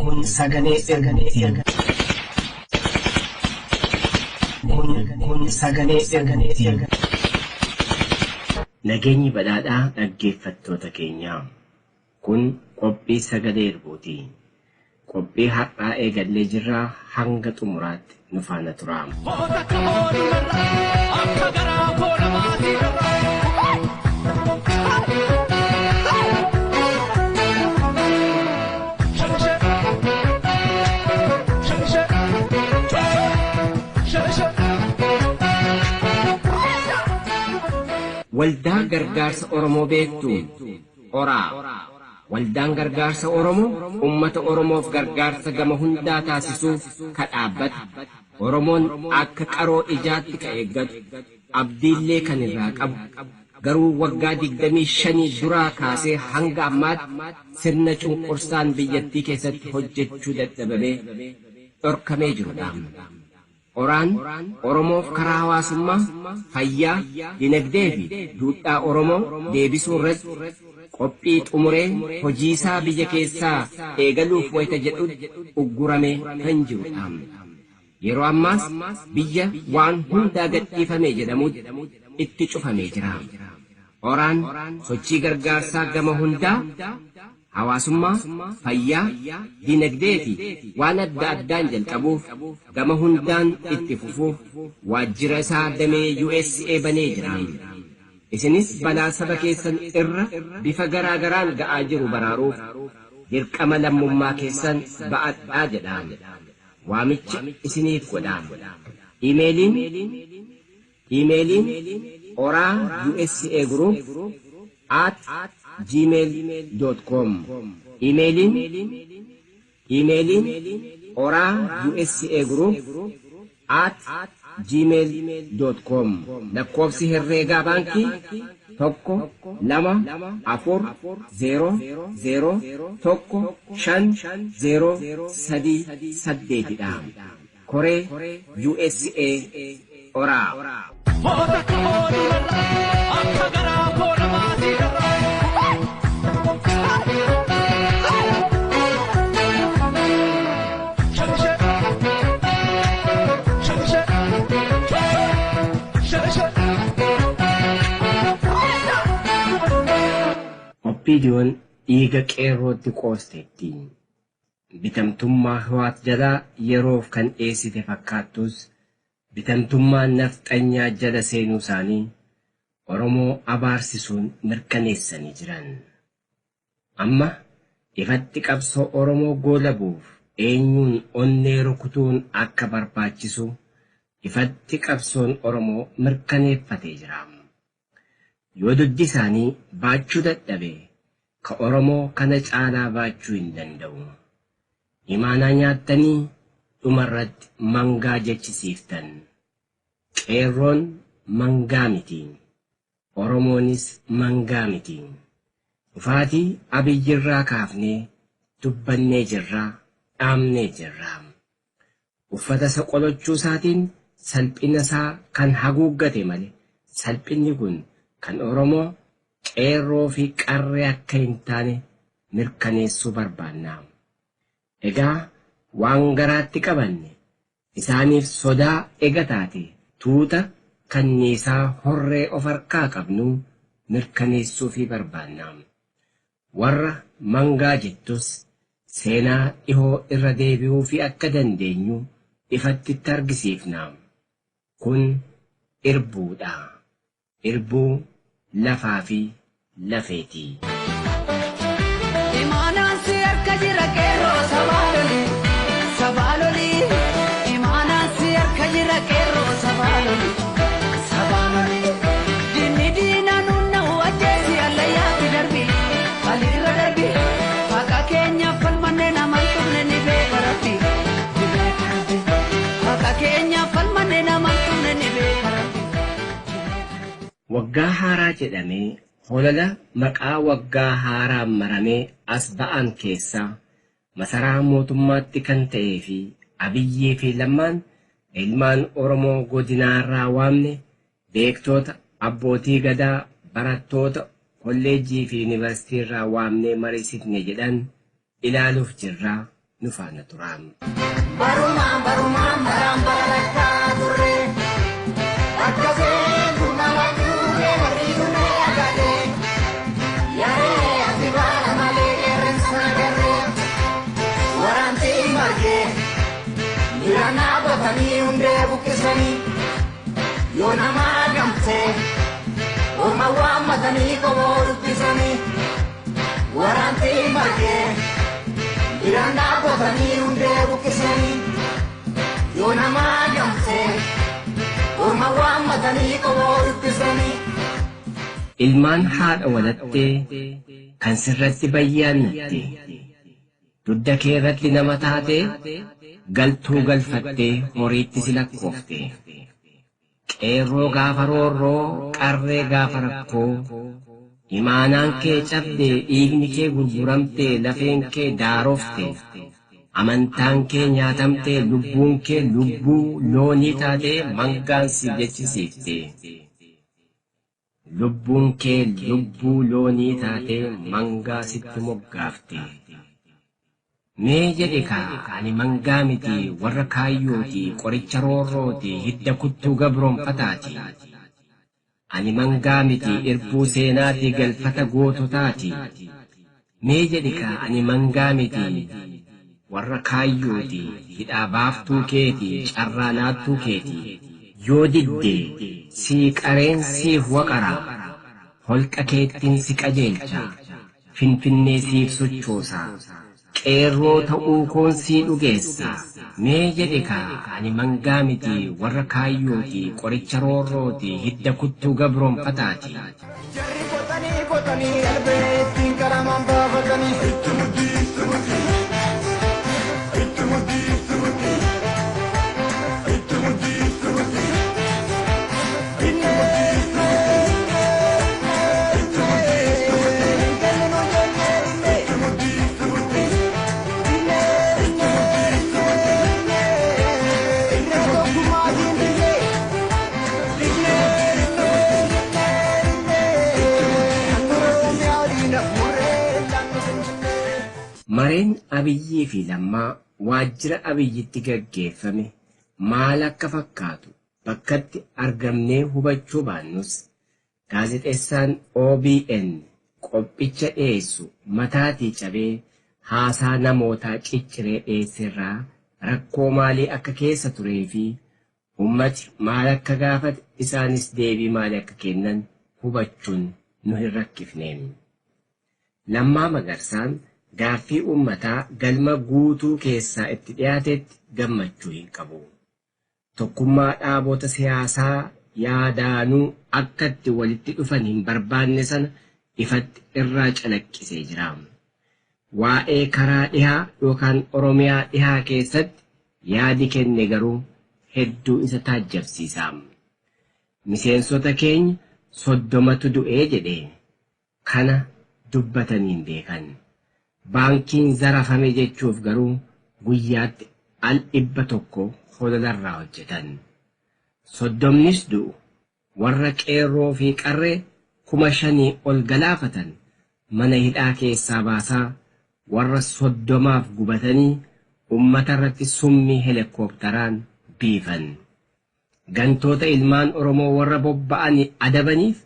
kun sagalee ergamootii. Kun sagalee ergamootii. Nageenyi badhaadhaa dhaggeeffattoota keenyaa. Kun qophii sagalee ergamootii. Qophii har'aa eegallee jirraa hanga xumuraatti nu faana turaa. Waldaan gargaarsa Oromoo beektuun Oraa. Waldaan gargaarsa Oromoo ummata Oromoof gargaarsa gama hundaa taasisuuf kadhaabbata. Oromoon akka qaroo ijaatti ka eeggatu abdiillee kan irraa qabu. Garuu waggaa 25 duraa kaasee hanga ammaatti sirna cunqursaan biyyattii keessatti hojjechuu dadhabamee dhorkamee jirudha. Oraan Oromoof karaa hawaasummaa, fayyaa, dinagdee fi duudhaa Oromoo deebisuu irratti qophii xumuree hojii isaa biyya keessaa eegaluuf wayita jedhutti ugguramee kan jirudha. Yeroo ammaas biyya waan hundaa gadhiifamee jedhamutti itti cufamee jira. Oraan sochii gargaarsaa gama hundaa hawaasummaa, fayyaa, dinagdee fi waan adda addaan jalqabuuf gama hundaan itti fufuuf waajjira isaa damee USA banee jira. Isinis balaa saba keessan irra bifa garaa garaan ga'aa jiru baraaruuf dirqama lammummaa keessan ba'adhaa jedhaan waamicha isiniif godhaan. Iimeeliin oraa USA Group @gmail.com. Iimeeliin oraa USA Group @gmail.com. lakkoofsi herreegaa baankii 1-2-4-0-0-1-5-0-3-8 Koree USA Oraa. Oppiidiyoon dhiiga qeerrootti qoosteetti. Bitamtummaa Hiwaat jalaa yeroof kan dhiyeessite fakkaattus bitamtummaa nafxanyaa jala seenuu isaanii Oromoo abaarsisuun mirkaneessanii jiran. Amma ifatti qabsoo Oromoo goolabuuf eenyuun onnee rukutuun akka barbaachisu ifatti qabsoon Oromoo mirkaneeffatee jira. Yoo duddi isaanii baachuu dadhabe ka Oromoo kana caalaa baachuu hin danda'u. Imaanaa nyaattanii dhumarratti mangaa jechisiiftan. Qeerroon mangaa miti. Oromoonis mangaa miti. Dhufaatii Abiyyirraa kaafnee dubbannee jirraa, dhaamnee jirraa. Uffata isa qolochuu isaatiin salphina isaa kan haguuggate malee salphinni kun kan Oromoo qeerroo fi qarree akka hin taane mirkaneessuu barbaanna. Egaa waan garaatti qabanne isaaniif sodaa ega taate tuuta kanniisaa horree of harkaa qabnu mirkaneessuu fi barbaanna. Warra mangaa jettus seenaa dhihoo irra deebi'uu fi akka dandeenyu ifatti argisiifna. Kun irbuudha. Irbuu lafaa fi lafeetii. Imaanaan si harka jira qeerroo sabaaloli. Imaanaan si harka jira qeerroo sabaaloli. Dinni diina nunna ajjeesi allayyaa fi darbi. Aliirra darbi. Haqa keenya falmannee namaan tumne ni beeka rabbi. Haqa keenya falmannee namaan tumne ni beeka rabbi. Waggaa haaraa jedhamee holala maqaa waggaa haaraan maramee as ba'an keessaa masaraa mootummaatti kan ta'ee fi Abiyyii fi Lammaan ilmaan Oromoo godinaarraa waamne beektoota abbootii gadaa barattoota kolleejjii fi yuunivarsiitiirraa waamnee mariisifne jedhan ilaaluuf jirraa nu faana turaa. Barumaan baraan barakkaa turre akka seentu mala duubee warri dhumee agarree yaree ati baala malee qeerransa agarree waraantii margee miranaa qotanii hundee buqqisanii yoo namaa gamtee orma waammatanii qomoo dubbisanii waraantii margee miranaa qotanii hundee buqqisanii yoo namaa gamtee orma waammatanii qomoo dubbisanii. Ilmaan haadha walattee kan sirratti bayyaannatte dudda kee irratti nama taatee galtuu galfattee horiitti si lakkoofte qeerroo gaafa roorroo qarree gaafa rakkoo imaanaan kee cabdee dhiigni kee gurguramtee lafeen kee daarofte amantaan kee nyaatamtee lubbuun kee lubbuu loonii taatee mangaan si jechisiifte. Lubbuun kee lubbuu loonii taatee mangaa sitti moggaafte. Mee jedhe kaa ani mangaa miti warra kaayyooti qoricha roorrooti hidda kuttuu gabroonfataati. Ani mangaa miti irbuu seenaati galfata goototaati. Mee jedhe kaa ani mangaa miti warra kaayyooti hidhaa baaftuu keeti carraa laattuu keeti. Yoo didde sii qareen siif waqara holqa keettiin si qajeelcha finfinnee siif sochoosa qeerroo ta'uu koon sii dhugeessa. Mee jedhe kaa ani mangaa miti warra kaayyooti qoricha roorrooti hidda kuttuu gabroonfataati. Jarri qotanii albeettiin qaramaan baafatanii itti mudii. Mareen Abiyyii fi Lammaa waajjira Abiyyitti gaggeeffame maal akka fakkaatu bakkatti argamnee hubachuu baannus gaazexeessaan OBN qophicha dhiyeessu mataatii cabee haasaa namootaa cicciree dhiyeesserraa rakkoo maalii akka keessa turee fi ummati maal akka gaafate isaanis deebii maalii akka kennan hubachuun nu hin rakkifne. Lammaa Magarsaan gaaffii ummataa galma guutuu keessaa itti dhiyaatetti gammachuu hin qabu. Tokkummaa dhaabota siyaasaa yaadaanuu akka itti walitti dhufan hin barbaanne sana ifatti irraa calaqqisee jira. Waa'ee karaa dhihaa yookaan Oromiyaa dhihaa keessatti yaadi kenne garuu hedduu isa taajjabsiisa. Miseensota keenya 30tu du'ee jedhee kana dubbataniin beekan. Baankiin zarafame jechuuf garuu guyyaatti 100 hololarraa hojjetan. 30nis du'u warra qeerroo fi qarree 5,000 ol galaafatan mana hidhaa keessaa baasaa warra 30 gubatanii ummata irratti summii helikoophteraan biifan. Gantoota ilmaan Oromoo warra bobba'anii adabaniif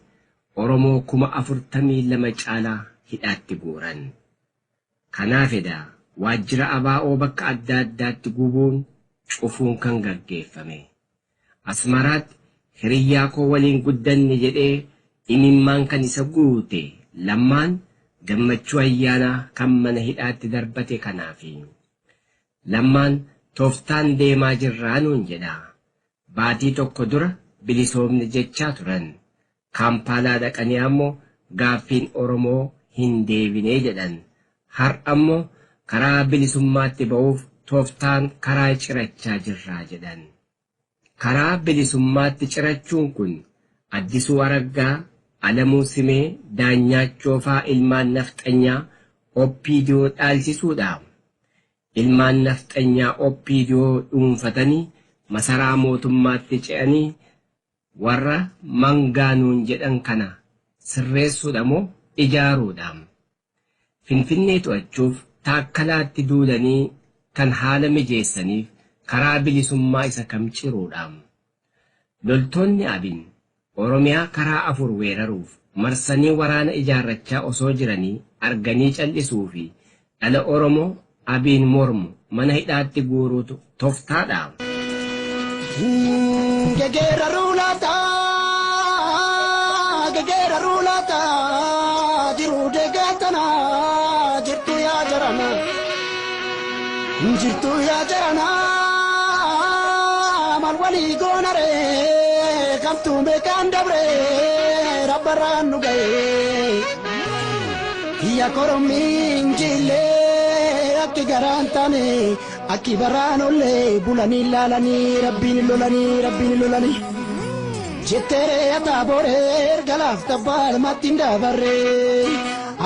Oromoo 42,000 caalaa hidhaatti guuran. Kanaaf edaa waajjira ABO bakka adda addaatti gubuun cufuun kan gaggeeffame. Asmaraatti hiriyyaa koo waliin guddanne jedhee imimmaan kan isa guute Lammaan gammachuu ayyaanaa kan mana hidhaatti darbate kanaafi. Lammaan tooftaan deemaa jirraa nuun jedha. Baatii tokko dura bilisoomne jechaa turan. Kaampaalaa dhaqanii ammoo gaaffiin Oromoo hin deebinee jedhan. Har ammoo karaa bilisummaatti ba'uuf tooftaan karaa cirachaa jirraa jedhan. Karaa bilisummaatti cirachuun kun Addisuu Araggaa, Alamuu Simee, Daanyaachoo faa ilmaan nafxanyaa OPDO dhaalchisuudha. Ilmaan nafxanyaa OPDO dhuunfatanii masaraa mootummaatti ce'anii warra mangaanuun jedhan kana sirreessuudha moo ijaaruudha. Finfinnee to'achuuf taakkalaatti duulanii kan haala mijeessaniif karaa bilisummaa isa kam ciruudhaan. Loltoonni Abin Oromiyaa karaa 4 weeraruuf marsanii waraana ijaarrachaa osoo jiranii arganii callisuu fi dhala Oromoo Abin mormu mana hidhaatti guuruutu toftaadha. Gegera rulata jiru degatana jirtu ya jarana mal wali gonare kamtu me kandabre rabbaran nugaye ya koromin jille akki garantane akki baranolle bulani lalani rabbin lolani jettere atabore galaf tabal matinda barre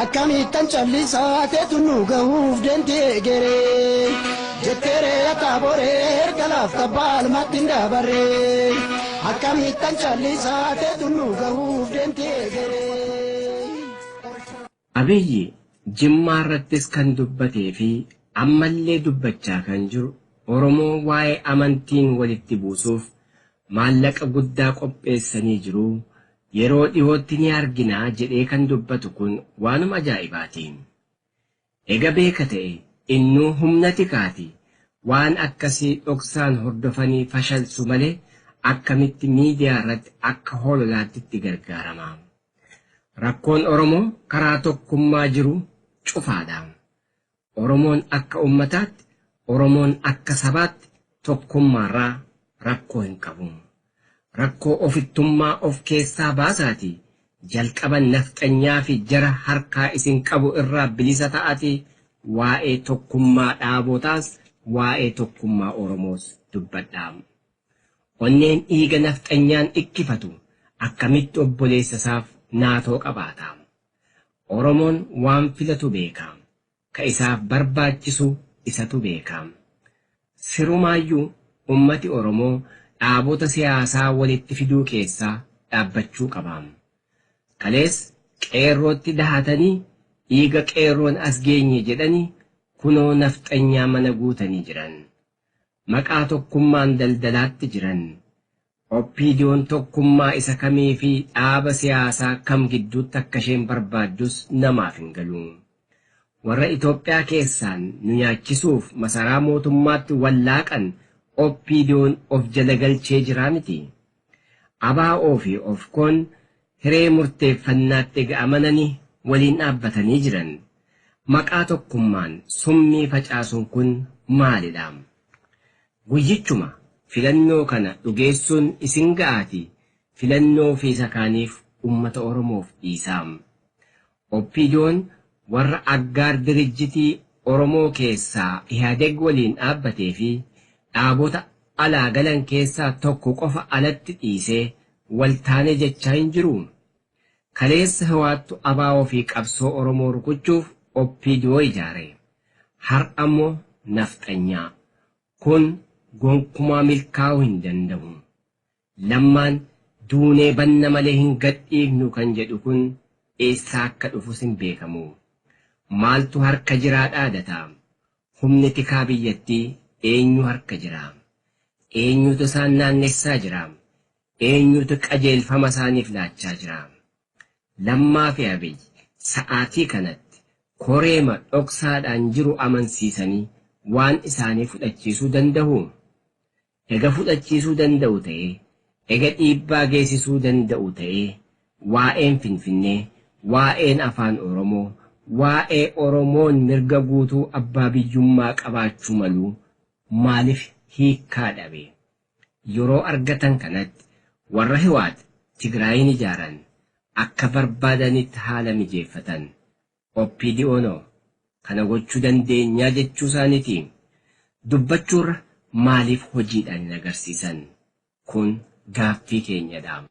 akami tanchalisa tetunu gahuf dente gere jettere atabore galaf tabal matinda barre akami tanchalisa tetunu gahuf dente gere. Abiyyi Jimmaa irrattis kan dubbatee fi ammallee dubbachaa kan jiru Oromoo waa'ee amantiin walitti buusuuf maallaqa guddaa qopheessanii jiru yeroo dhiyootti ni arginaa jedhee kan dubbatu kun waanuma ajaa'ibaati. Ega beeka ta'e innuu humna tikaati waan akkasii dhoksaan hordofanii fashalsu malee akkamitti miidiyaa irratti akka hololaatti itti gargaarama. Rakkoon Oromoo karaa tokkummaa jiru cufaadha. Oromoon akka ummataatti, Oromoon akka sabaatti tokkummaarraa rakkoo hin qabu. Rakkoo ofittummaa of keessaa baasaati jalqaban nafxanyaa fi jara harkaa isin qabu irraa bilisa ta'ati waa'ee tokkummaa dhaabotaas waa'ee tokkummaa Oromoos dubbadhaa. Onneen dhiiga nafxanyaan ikkifatu akkamitti obboleessa isaaf naatoo qabaata. Oromoon waan filatu beeka. Ka isaaf barbaachisu isatu beeka. Sirumaayyuu ummati Oromoo dhaabota siyaasaa walitti fiduu keessaa dhaabbachuu qaba. Kalees qeerrootti dahatanii dhiiga qeerroon as geenye jedhanii kunoo nafxanyaa mana guutanii jiran. Maqaa tokkummaan daldalaatti jiran. Oppiidiyoon tokkummaa isa kamii fi dhaaba siyaasaa kam gidduutti akka isheen barbaaddus namaaf hin galu. Warra Itoophiyaa keessaan nu nyaachisuuf masaraa mootummaatti wallaaqan oppiidiyoon of jala galchee jiraa miti. ABO fi OFCOn hiree murteeffannaatti ga'amananii waliin dhaabbatanii jiran. Maqaa tokkummaan summii facaasuun kun maalidha? Guyyichuma filannoo kana dhugeessuun isin ga'aati filannoo fi sakaaniif ummata Oromoof dhiisaam. Oppiidiyoon warra aggaar dirijjitii Oromoo keessaa Ihaadeg waliin dhaabbatee fi dhaabota alaa galan keessaa tokko qofa alatti dhiisee waltaane jechaa hin jiru. Kaleessa Hawaattu ABO fi qabsoo Oromoo rukuchuuf Oppiidiyoo ijaare. Har'a ammoo nafxanyaa. Kun gonkumaa milkaa'uu hin danda'u. Lammaan duunee banna malee hin gadhiifnu kan jedhu kun eessaa akka dhufus hin beekamu. Maaltu harka jiraa dhaadata? Humni tikaa biyyattii eenyu harka jira? Eenyutu isaan naannessaa jira? Eenyutu qajeelfama isaaniif laachaa jira? Lammaa fi Abiyyi sa'aatii kanatti koreema dhoksaadhaan jiru amansiisanii waan isaanii fudhachiisuu danda'u. Ega fudhachiisuu danda'u ta'ee, ega dhiibbaa geessisuu danda'u ta'ee, waa'een Finfinnee, waa'een afaan Oromoo, waa'ee Oromoon mirga guutuu abbaa biyyummaa qabaachuu malu maaliif hiikkaa dhabe? Yeroo argatan kanatti warra Hiwaat Tigraayin ijaaran akka barbaadanitti haala mijeeffatan. Oppiidiyoonoo kana gochuu dandeenyaa jechuu isaaniiti. Dubbachuurra maaliif hojiidhaan hin agarsiisan? Kun gaaffii keenyadha.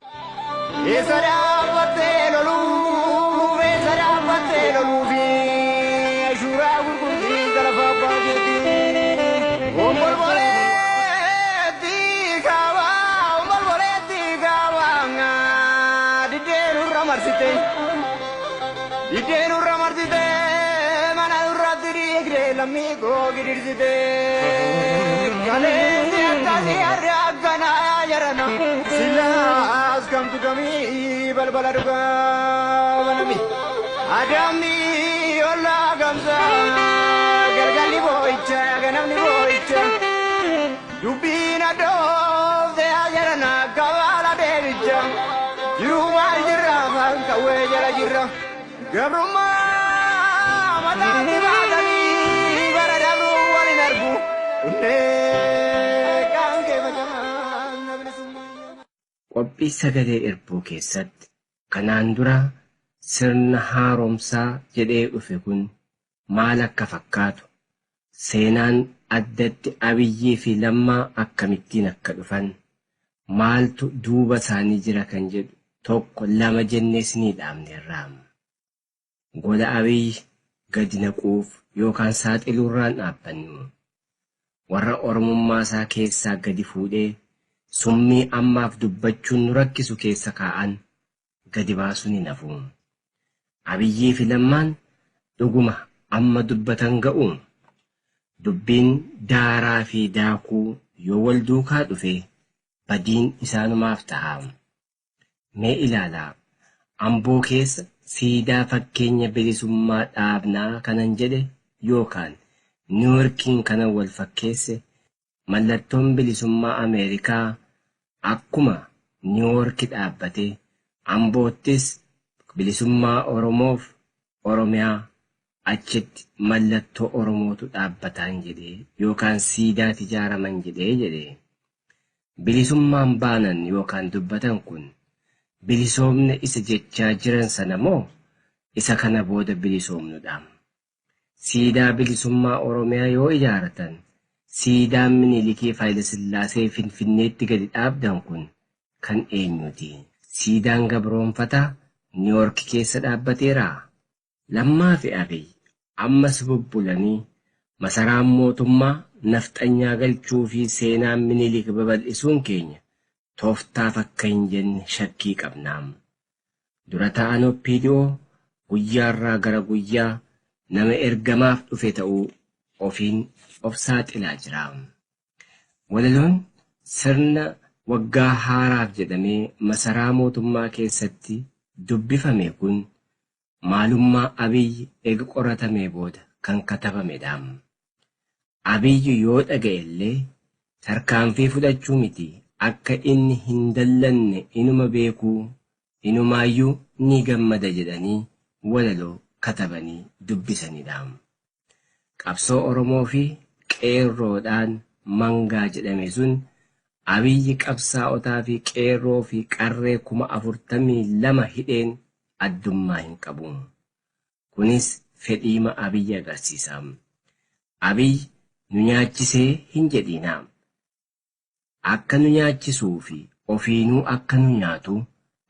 lammii koo gidirsite kaleessi akkasii har'aa jarana silaas kamtu kamii balbala dhugaa banami adamni ollaa gamsa galgalli boo'icha ganamni boo'icha dubbiin addoofte jarana kabaala deebicha jiru maal jirra afaan kawwee jala jirra gabrummaa mataatti baatanii bara dabruu waliin argu hundee qaangee facamaan na bilisummaa. Qophii sagalee irbuu keessatti kanaan dura sirna haaromsaa jedhee dhufe kun maal akka fakkaatu seenaan addatti Abiyyii fi Lammaa akkamittiin akka dhufan maaltu duuba isaanii jira kan jedhu tokko lama jennees ni dhaabneerra. Gola Abiyyi gadi naquuf yookaan saaxiluurraan dhaabbannu warra oromummaa isaa keessaa gadi fuudhee summii ammaaf dubbachuun nu rakkisu keessa kaa'an gadi baasuu ni nafu. Abiyyii fi Lammaan dhuguma amma dubbatan ga'u dubbiin daaraa fi daakuu yoo wal duukaa dhufe badiin isaanumaaf ta'a. Mee ilaalaa Amboo keessa siidaa fakkeenya bilisummaa dhaabnaa kanan jedhe yookaan Niiworkiin kana wal fakkeesse mallattoon bilisummaa Ameerikaa akkuma Niiworki dhaabbate Amboottis bilisummaa Oromoof Oromiyaa achitti mallattoo Oromootu dhaabbataan jedhe yookaan siidaa ijaaraman jedhe bilisummaan baanan yookaan dubbatan kun bilisoomne isa jechaa jiran sana moo isa kana booda bilisoomnudha. Siidaa bilisummaa Oromiyaa yoo ijaaratan siidaan Minilikii Hayilasillaasee Finfinneetti gadi dhaabdan kun kan eenyuti? Siidaan gabroonfataa Niiwork keessa dhaabbateera. Lammaa fi Abiyyi ammas bubbulanii masaraan mootummaa nafxanyaa galchuu fi seenaan Minilik babal'isuun keenya tooftaaf akka hin jenne shakkii qabnaam. Dura ta'an OPDO guyyaarraa gara guyyaa nama ergamaaf dhufe ta'uu ofiin of saaxilaa jira. Walaloon sirna waggaa haaraaf jedhamee masaraa mootummaa keessatti dubbifame kun maalummaa Abiyyi eega qoratamee booda kan katabamedha. Abiyyi yoo dhaga'e illee tarkaanfii fudhachuu miti akka inni hin dallanne inuma beekuu inumaayyuu ni gammada jedhanii walaloo katabanii dubbisanidha. Qabsoo Oromoo fi qeerroodhaan mangaa jedhame sun Abiyyi qabsaa'otaa fi qeerroo fi qarree 42,000 hidheen addummaa hin qabu. Kunis fedhiima Abiyyi agarsiisa. Abiyyi nu nyaachisee hin jedhiinaa. Akka nu nyaachisuu fi ofiinuu akka nu nyaatu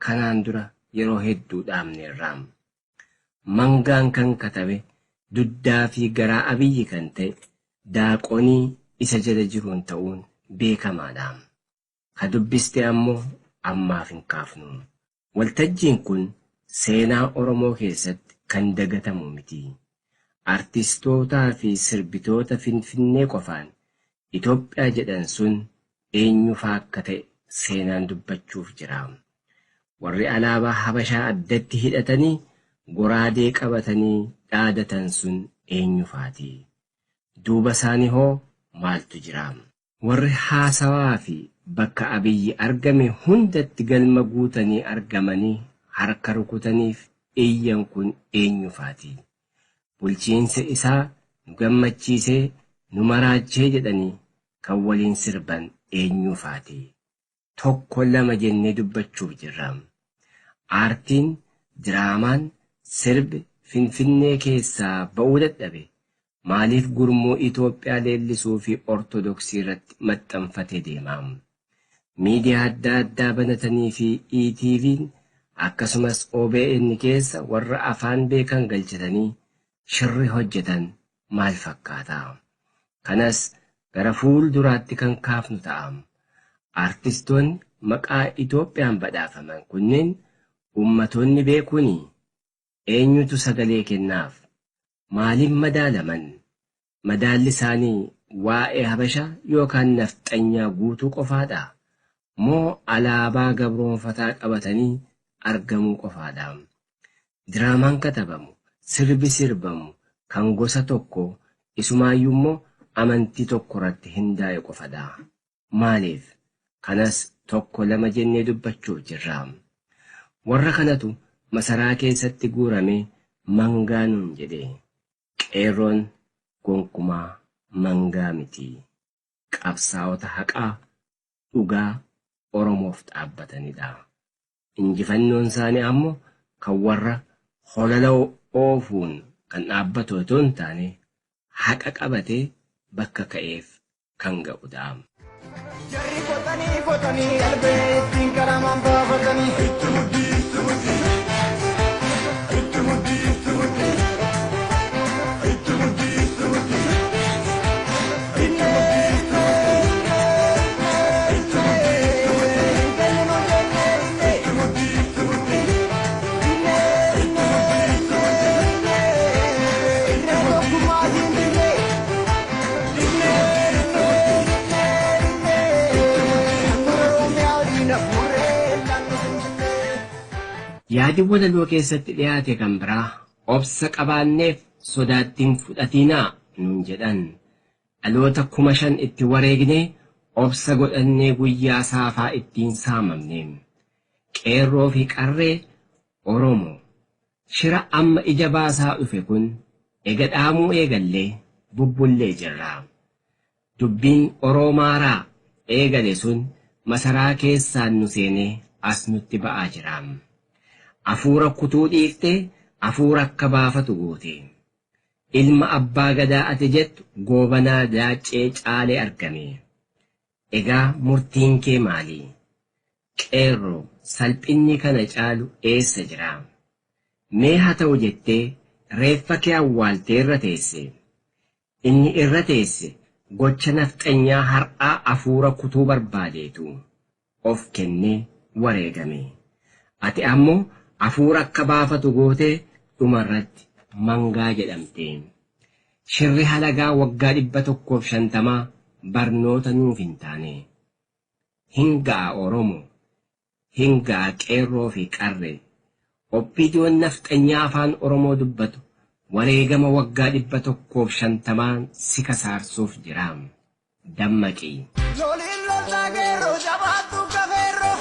kanaan dura yeroo hedduu dhaabneerra. Mangaan kan katabe duddaa fi garaa Abiyyi kan ta'e daaqonii isa jala jiruun ta'uun beekamaadha. Ka dubbiste ammoo ammaaf hin kaafnu. Waltajjiin kun seenaa Oromoo keessatti kan dagatamu miti. Artistootaa fi sirbitoota Finfinnee qofaan Itoophiyaa jedhan sun eenyufaa akka ta'e seenaan dubbachuuf jira. Warri alaabaa Habashaa addatti hidhatanii goraadee qabatanii dhaadatan sun eenyufaati? Duuba isaanii hoo maaltu jira? Warri haasawaa fi bakka Abiyyi argame hundatti galma guutanii argamanii harka rukutaniif iyyan kun eenyufaati? Bulchiinsa isaa nu gammachiisee nu maraachee jedhanii kan waliin sirban eenyufaati? Tokko lama jennee dubbachuuf jirra. Aartiin, diraamaan, sirbi Finfinnee keessaa ba'uu dadhabe maaliif gurmuu Itoophiyaa leellisuu fi Ortodoksii irratti maxxanfatee deema? Miidiyaa adda addaa banatanii fi ETV'n akkasumas OBN keessa warra afaan beekan galchatanii shirri hojjetan maal fakkaata? Kanas gara fuul duraatti kan kaafnu ta'a. Artistoonni maqaa Itoophiyaan badhaafaman kunneen ummatoonni beekuuni eenyutu sagalee kennaaf? Maaliif madaalaman? Madaalli isaanii waa'ee Habashaa yookaan nafxanyaa guutuu qofaadha moo alaabaa gabroonfataa qabatanii argamuu qofaadha? Diraamaan katabamu, sirbi sirbamu kan gosa tokko isumaayyuu immoo amantii tokko irratti hundaa'e qofadha. Maaliif? Kanas tokko lama jennee dubbachuu jirra. Warra kanatu masaraa keessatti guurame mangaa nuun jedhe. Qeerroon gonkumaa mangaa miti. Qabsaa'ota haqaa dhugaa Oromoof dhaabbatanidha. Injifannoon isaanii ammoo kan warra holala oofuun kan dhaabbatu otoo hin taane haqa qabatee bakka ka'eef kan ga'udha. Jarri kotanii albee ittiin karamaan baafatanii itti muddii. Yaadi walaloo keessatti dhiyaate kan biraa obsa qabaanneef sodaattiin fudhatinaa nuun jedhan. Dhaloota 5,000 itti wareegnee obsa godhannee guyyaa saafaa ittiin saamamne. Qeerroo fi qarree Oromoo shira amma ija baasaa dhufe kun ega dhaamuu eegallee bubbullee jirra. Dubbiin Oromaaraa eegale sun masaraa keessaan nu seenee as nutti ba'aa jira. Afuura kutuu dhiiftee afuura akka baafatu goote. Ilma abbaa gadaa ati jettu goobanaa daaccee caalee argame. Egaa murtiin kee maali? Qeerroo salphinni kana caalu eessa jira? Mee haa ta'u jettee reeffa kee awwaaltee irra teesse. Inni irra teesse gocha nafxanyaa har'aa afuura kutuu barbaadeetu of kennee wareegame. Ati ammoo afuura akka baafatu gootee dhumarratti mangaa jedhamte. Shirri halagaa waggaa 150 barnoota nuuf hin taane. Hingaa Oromoo, hingaa qeerroo fi qarree. Oppiidiyoon nafxanyaa afaan Oromoo dubbatu wareegama waggaa 150 si kasaarsuuf jira. Dammaqii. Loliin loltaa geerroo jabaattu gafeerroo.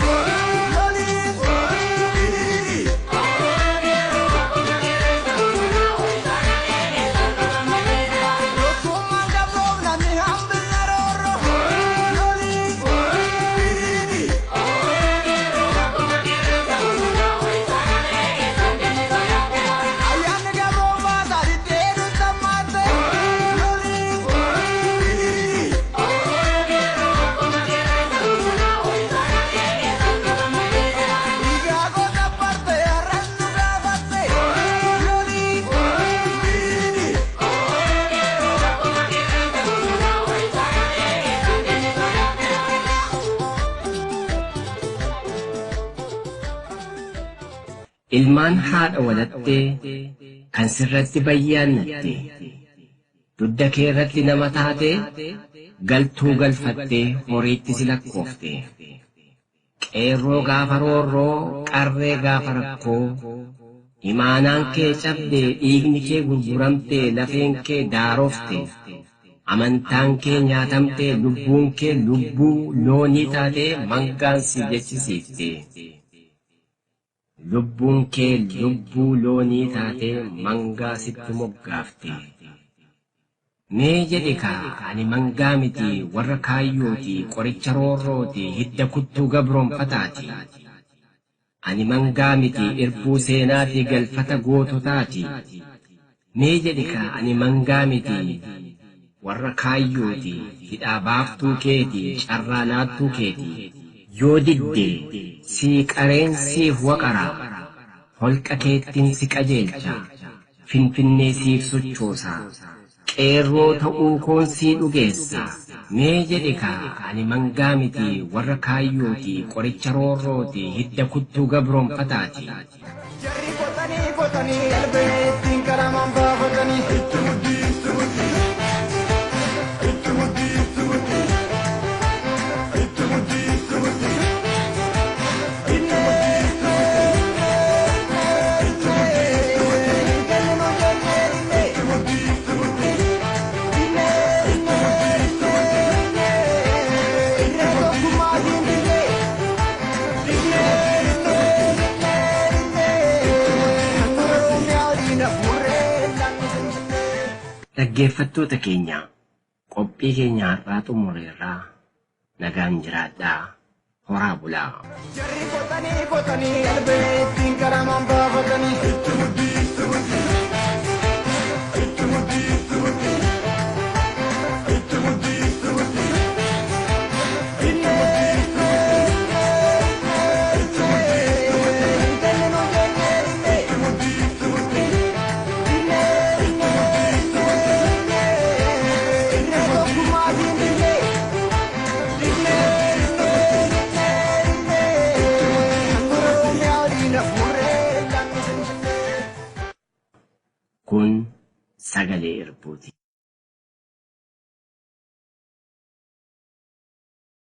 Ilmaan haadha walattee kan sirratti bayyaannatte. Dudda kee irratti nama taate galtuu galfattee horiitti si lakkoofte. Qeerroo gaafa roorroo qarree gaafa rakkoo. Imaanaan kee cabdee dhiigni kee gurguramtee lafeen kee daarofte. Amantaan kee nyaatamtee lubbuun kee lubbuu loonii taatee mangaan si jechisiifte. Lubbuun kee lubbuu loonii taatee mangaa sitti moggaafte. Mee jedhe kaa ani mangaa miti warra kaayyooti qoricha roorrooti hidda kuttuu gabroonfataati. Ani mangaa miti irbuu seenaati galfata goototaati. Mee jedhe kaa ani mangaa miti warra kaayyooti hidhaa baaftuu keeti carraa laattuu keeti. Yoo didde sii qareen siif waqaraa holqa keettiin si qajeelcha finfinnee siif sochoosa qeerroo ta'uu koon sii dhugeessa. Mee jedhe kaa ani mangaa miti warra kaayyooti qoricha roorrooti hidda kuttuu gabroonfataati. Jarri kotanii albee ittiin karamaan baafatanii itti muddii. Dhaggeeffattoota keenya qophii keenya har'aa xumureerraa nagaan jiraadhaa horaa bulaa. Jarri qotanii qalbee ittiin qaramaan baafatanii. Kun sagalee irbuuti.